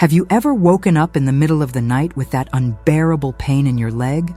Have you ever woken up in the middle of the night with that unbearable pain in your leg?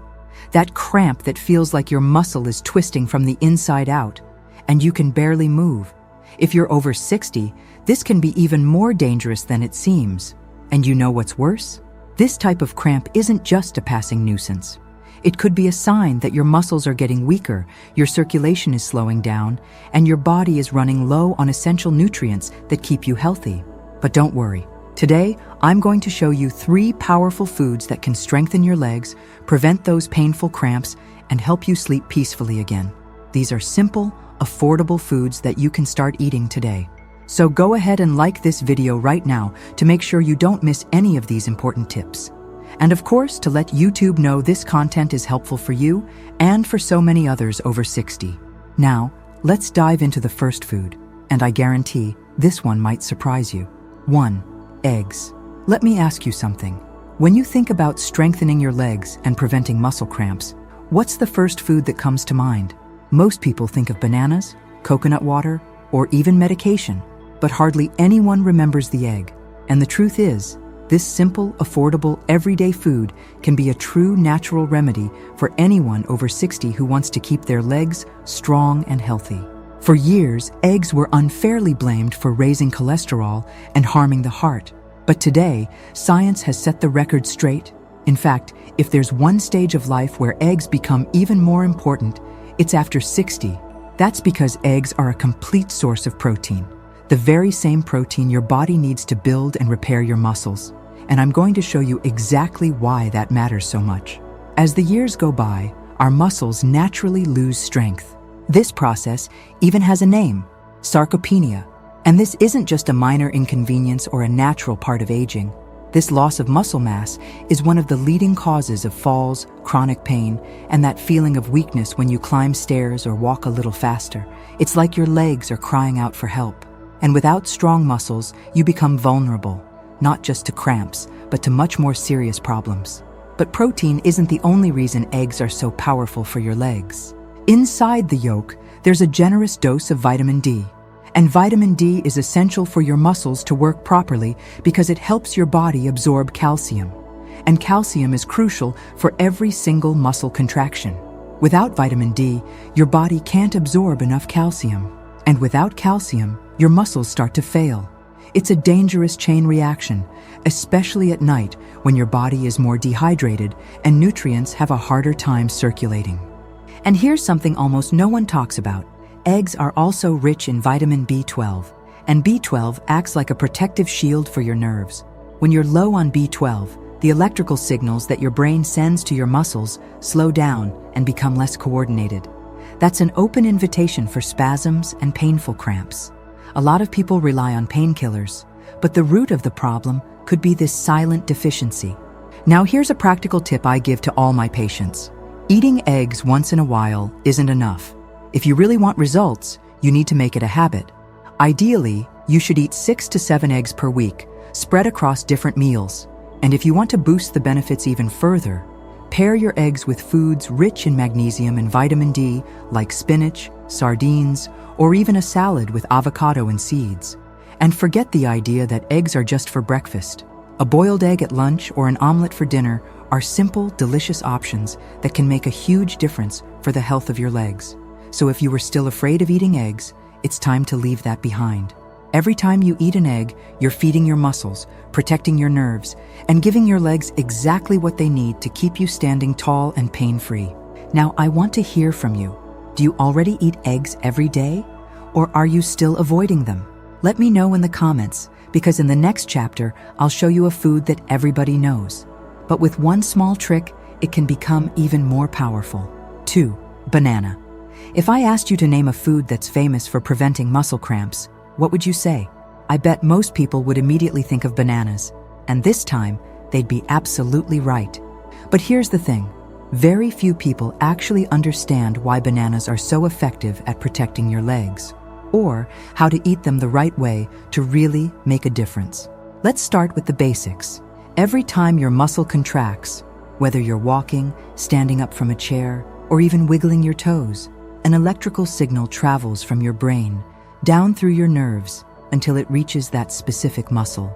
That cramp that feels like your muscle is twisting from the inside out, and you can barely move. If you're over 60, this can be even more dangerous than it seems. And you know what's worse? This type of cramp isn't just a passing nuisance. It could be a sign that your muscles are getting weaker, your circulation is slowing down, and your body is running low on essential nutrients that keep you healthy. But don't worry. Today, I'm going to show you 3 powerful foods that can strengthen your legs, prevent those painful cramps, and help you sleep peacefully again. These are simple, affordable foods that you can start eating today. So go ahead and like this video right now to make sure you don't miss any of these important tips. And of course, to let YouTube know this content is helpful for you and for so many others over 60. Now, let's dive into the first food, and I guarantee this one might surprise you. 1. Eggs. Let me ask you something. When you think about strengthening your legs and preventing muscle cramps, what's the first food that comes to mind? Most people think of bananas, coconut water, or even medication, but hardly anyone remembers the egg. And the truth is, this simple, affordable, everyday food can be a true natural remedy for anyone over 60 who wants to keep their legs strong and healthy. For years, eggs were unfairly blamed for raising cholesterol and harming the heart. But today, science has set the record straight. In fact, if there's one stage of life where eggs become even more important, it's after 60. That's because eggs are a complete source of protein, the very same protein your body needs to build and repair your muscles. And I'm going to show you exactly why that matters so much. As the years go by, our muscles naturally lose strength. This process even has a name, sarcopenia. And this isn't just a minor inconvenience or a natural part of aging. This loss of muscle mass is one of the leading causes of falls, chronic pain, and that feeling of weakness when you climb stairs or walk a little faster. It's like your legs are crying out for help. And without strong muscles, you become vulnerable, not just to cramps, but to much more serious problems. But protein isn't the only reason eggs are so powerful for your legs. Inside the yolk, there's a generous dose of vitamin D. And vitamin D is essential for your muscles to work properly because it helps your body absorb calcium. And calcium is crucial for every single muscle contraction. Without vitamin D, your body can't absorb enough calcium. And without calcium, your muscles start to fail. It's a dangerous chain reaction, especially at night when your body is more dehydrated and nutrients have a harder time circulating. And here's something almost no one talks about. Eggs are also rich in vitamin B12, and B12 acts like a protective shield for your nerves. When you're low on B12, the electrical signals that your brain sends to your muscles slow down and become less coordinated. That's an open invitation for spasms and painful cramps. A lot of people rely on painkillers, but the root of the problem could be this silent deficiency. Now here's a practical tip I give to all my patients. Eating eggs once in a while isn't enough. If you really want results, you need to make it a habit. Ideally, you should eat 6 to 7 eggs per week, spread across different meals. And if you want to boost the benefits even further, pair your eggs with foods rich in magnesium and vitamin D, like spinach, sardines, or even a salad with avocado and seeds. And forget the idea that eggs are just for breakfast. A boiled egg at lunch or an omelet for dinner are simple, delicious options that can make a huge difference for the health of your legs. So if you were still afraid of eating eggs, it's time to leave that behind. Every time you eat an egg, you're feeding your muscles, protecting your nerves, and giving your legs exactly what they need to keep you standing tall and pain-free. Now, I want to hear from you. Do you already eat eggs every day? Or are you still avoiding them? Let me know in the comments, because in the next chapter, I'll show you a food that everybody knows. But with one small trick, it can become even more powerful. 2. Banana. If I asked you to name a food that's famous for preventing muscle cramps, what would you say? I bet most people would immediately think of bananas. And this time, they'd be absolutely right. But here's the thing. Very few people actually understand why bananas are so effective at protecting your legs, or how to eat them the right way to really make a difference. Let's start with the basics. Every time your muscle contracts, whether you're walking, standing up from a chair, or even wiggling your toes, an electrical signal travels from your brain down through your nerves until it reaches that specific muscle.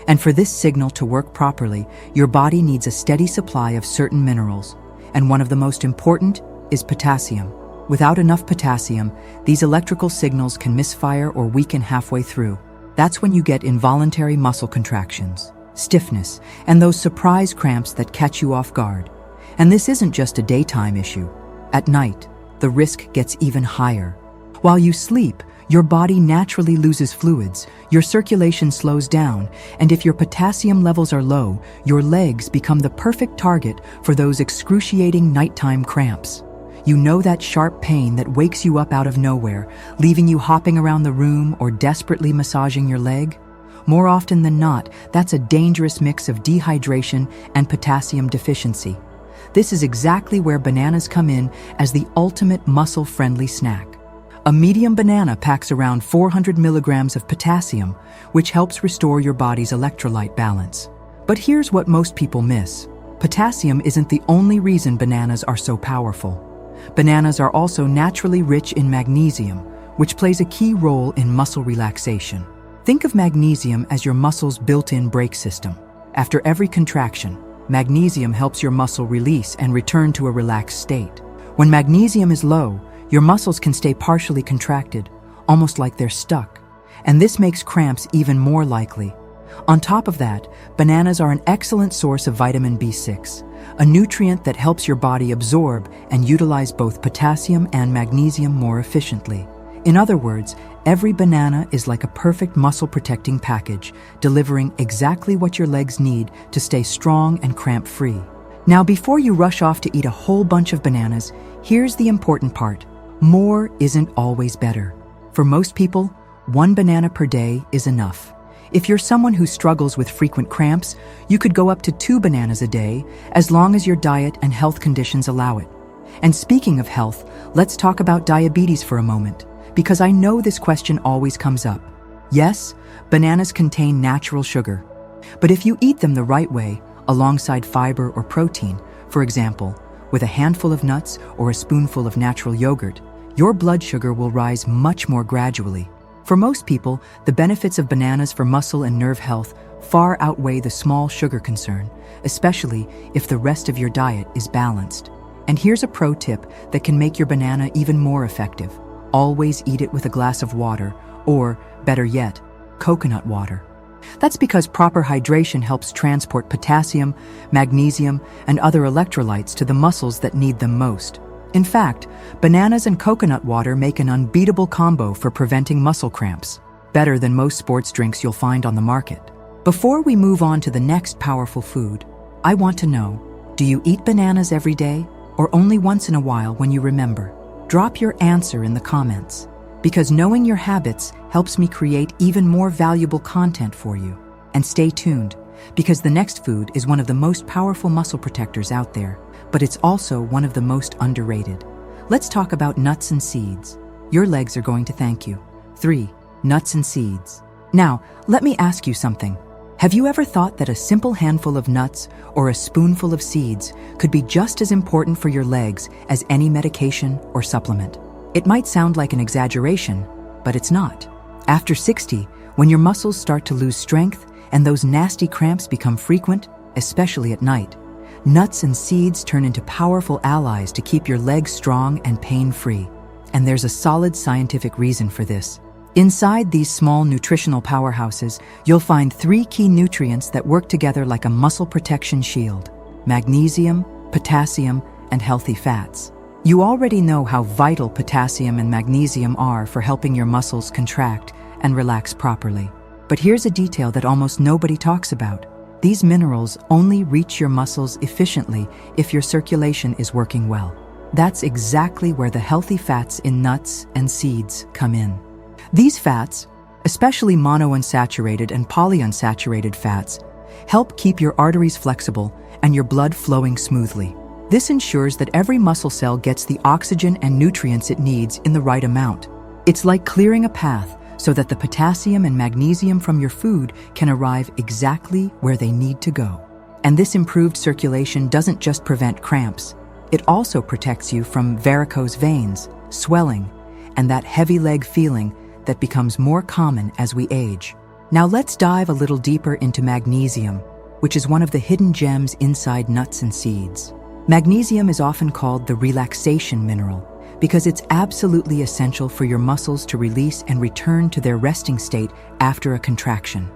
And for this signal to work properly, your body needs a steady supply of certain minerals, and one of the most important is potassium. Without enough potassium, these electrical signals can misfire or weaken halfway through. That's when you get involuntary muscle contractions, stiffness, and those surprise cramps that catch you off guard. And this isn't just a daytime issue. At night, the risk gets even higher. While you sleep, your body naturally loses fluids, your circulation slows down, and if your potassium levels are low, your legs become the perfect target for those excruciating nighttime cramps. You know that sharp pain that wakes you up out of nowhere, leaving you hopping around the room or desperately massaging your leg? More often than not, that's a dangerous mix of dehydration and potassium deficiency. This is exactly where bananas come in as the ultimate muscle-friendly snack. A medium banana packs around 400 milligrams of potassium, which helps restore your body's electrolyte balance. But here's what most people miss. Potassium isn't the only reason bananas are so powerful. Bananas are also naturally rich in magnesium, which plays a key role in muscle relaxation. Think of magnesium as your muscle's built-in brake system. After every contraction, magnesium helps your muscle release and return to a relaxed state. When magnesium is low, your muscles can stay partially contracted, almost like they're stuck, and this makes cramps even more likely. On top of that, bananas are an excellent source of vitamin B6, a nutrient that helps your body absorb and utilize both potassium and magnesium more efficiently. In other words, every banana is like a perfect muscle-protecting package, delivering exactly what your legs need to stay strong and cramp-free. Now, before you rush off to eat a whole bunch of bananas, here's the important part. More isn't always better. For most people, 1 banana per day is enough. If you're someone who struggles with frequent cramps, you could go up to 2 bananas a day, as long as your diet and health conditions allow it. And speaking of health, let's talk about diabetes for a moment, because I know this question always comes up. Yes, bananas contain natural sugar, but if you eat them the right way, alongside fiber or protein, for example, with a handful of nuts or a spoonful of natural yogurt, your blood sugar will rise much more gradually. For most people, the benefits of bananas for muscle and nerve health far outweigh the small sugar concern, especially if the rest of your diet is balanced. And here's a pro tip that can make your banana even more effective. Always eat it with a glass of water, or, better yet, coconut water. That's because proper hydration helps transport potassium, magnesium, and other electrolytes to the muscles that need them most. In fact, bananas and coconut water make an unbeatable combo for preventing muscle cramps, better than most sports drinks you'll find on the market. Before we move on to the next powerful food, I want to know, do you eat bananas every day, or only once in a while when you remember? Drop your answer in the comments, because knowing your habits helps me create even more valuable content for you. And stay tuned, because the next food is one of the most powerful muscle protectors out there, but it's also one of the most underrated. Let's talk about nuts and seeds. Your legs are going to thank you. 3. Nuts and seeds. Now, let me ask you something. Have you ever thought that a simple handful of nuts or a spoonful of seeds could be just as important for your legs as any medication or supplement? It might sound like an exaggeration, but it's not. After 60, when your muscles start to lose strength and those nasty cramps become frequent, especially at night, nuts and seeds turn into powerful allies to keep your legs strong and pain-free. And there's a solid scientific reason for this. Inside these small nutritional powerhouses, you'll find 3 key nutrients that work together like a muscle protection shield: magnesium, potassium, and healthy fats. You already know how vital potassium and magnesium are for helping your muscles contract and relax properly. But here's a detail that almost nobody talks about. These minerals only reach your muscles efficiently if your circulation is working well. That's exactly where the healthy fats in nuts and seeds come in. These fats, especially monounsaturated and polyunsaturated fats, help keep your arteries flexible and your blood flowing smoothly. This ensures that every muscle cell gets the oxygen and nutrients it needs in the right amount. It's like clearing a path so that the potassium and magnesium from your food can arrive exactly where they need to go. And this improved circulation doesn't just prevent cramps, it also protects you from varicose veins, swelling, and that heavy leg feeling that becomes more common as we age. Now let's dive a little deeper into magnesium, which is one of the hidden gems inside nuts and seeds. Magnesium is often called the relaxation mineral because it's absolutely essential for your muscles to release and return to their resting state after a contraction.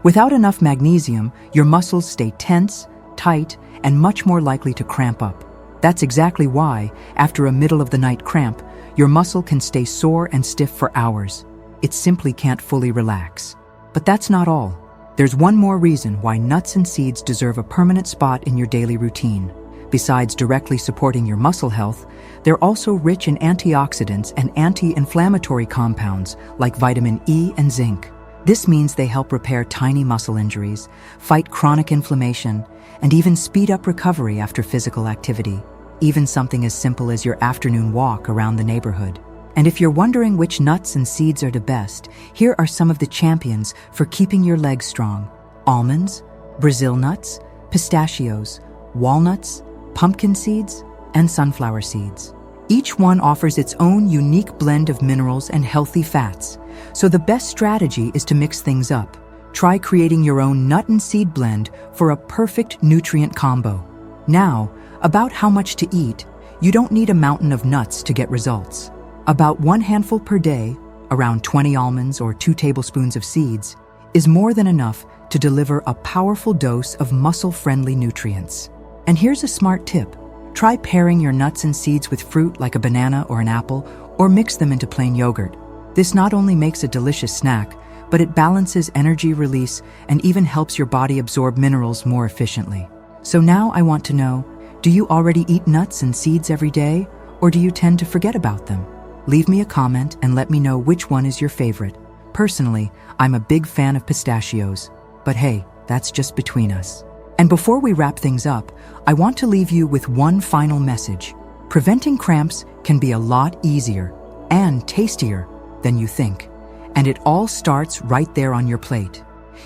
Without enough magnesium, your muscles stay tense, tight, and much more likely to cramp up. That's exactly why, after a middle-of-the-night cramp, your muscle can stay sore and stiff for hours. It simply can't fully relax. But that's not all. There's one more reason why nuts and seeds deserve a permanent spot in your daily routine. Besides directly supporting your muscle health, they're also rich in antioxidants and anti-inflammatory compounds like vitamin E and zinc. This means they help repair tiny muscle injuries, fight chronic inflammation, and even speed up recovery after physical activity, even something as simple as your afternoon walk around the neighborhood. And if you're wondering which nuts and seeds are the best, here are some of the champions for keeping your legs strong: almonds, Brazil nuts, pistachios, walnuts, pumpkin seeds, and sunflower seeds. Each one offers its own unique blend of minerals and healthy fats, so the best strategy is to mix things up. Try creating your own nut and seed blend for a perfect nutrient combo. Now, about how much to eat, you don't need a mountain of nuts to get results. About 1 handful per day, around 20 almonds or 2 tablespoons of seeds, is more than enough to deliver a powerful dose of muscle-friendly nutrients. And here's a smart tip. Try pairing your nuts and seeds with fruit like a banana or an apple, or mix them into plain yogurt. This not only makes a delicious snack, but it balances energy release and even helps your body absorb minerals more efficiently. So now I want to know, do you already eat nuts and seeds every day, or do you tend to forget about them? Leave me a comment and let me know which one is your favorite. Personally, I'm a big fan of pistachios, but hey, that's just between us. And before we wrap things up, I want to leave you with one final message. Preventing cramps can be a lot easier and tastier than you think, and it all starts right there on your plate.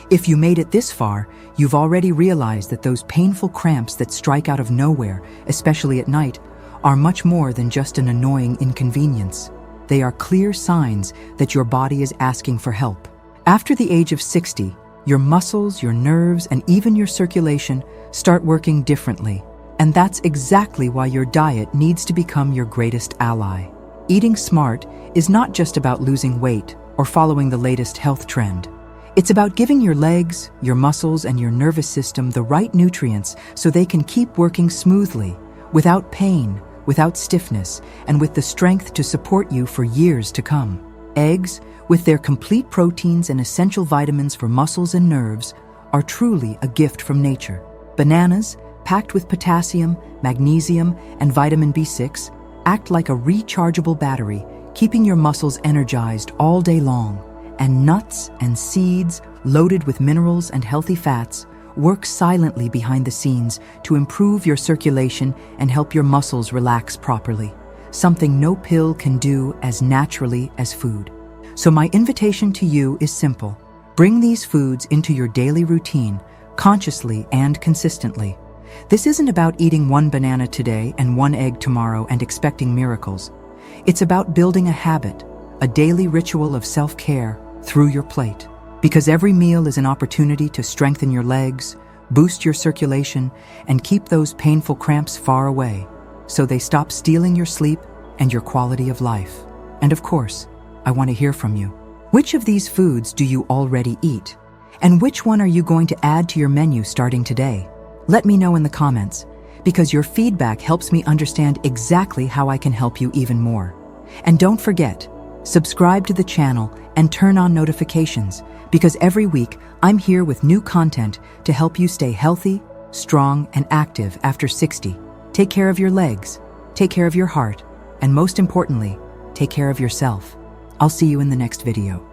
If you made it this far, you've already realized that those painful cramps that strike out of nowhere, especially at night, are much more than just an annoying inconvenience. They are clear signs that your body is asking for help. After the age of 60, your muscles, your nerves, and even your circulation start working differently. And that's exactly why your diet needs to become your greatest ally. Eating smart is not just about losing weight or following the latest health trend. It's about giving your legs, your muscles, and your nervous system the right nutrients so they can keep working smoothly, without pain, without stiffness, and with the strength to support you for years to come. Eggs, with their complete proteins and essential vitamins for muscles and nerves, are truly a gift from nature. Bananas, packed with potassium, magnesium, and vitamin B6, act like a rechargeable battery, keeping your muscles energized all day long. And nuts and seeds, loaded with minerals and healthy fats, work silently behind the scenes to improve your circulation and help your muscles relax properly, something no pill can do as naturally as food. So my invitation to you is simple. Bring these foods into your daily routine, consciously and consistently. This isn't about eating 1 banana today and 1 egg tomorrow and expecting miracles. It's about building a habit, a daily ritual of self-care through your plate. Because every meal is an opportunity to strengthen your legs, boost your circulation, and keep those painful cramps far away, so they stop stealing your sleep and your quality of life. And of course, I want to hear from you. Which of these foods do you already eat? And which one are you going to add to your menu starting today? Let me know in the comments, because your feedback helps me understand exactly how I can help you even more. And don't forget, subscribe to the channel and turn on notifications, because every week I'm here with new content to help you stay healthy, strong, and active after 60. Take care of your legs, take care of your heart, and most importantly, take care of yourself. I'll see you in the next video.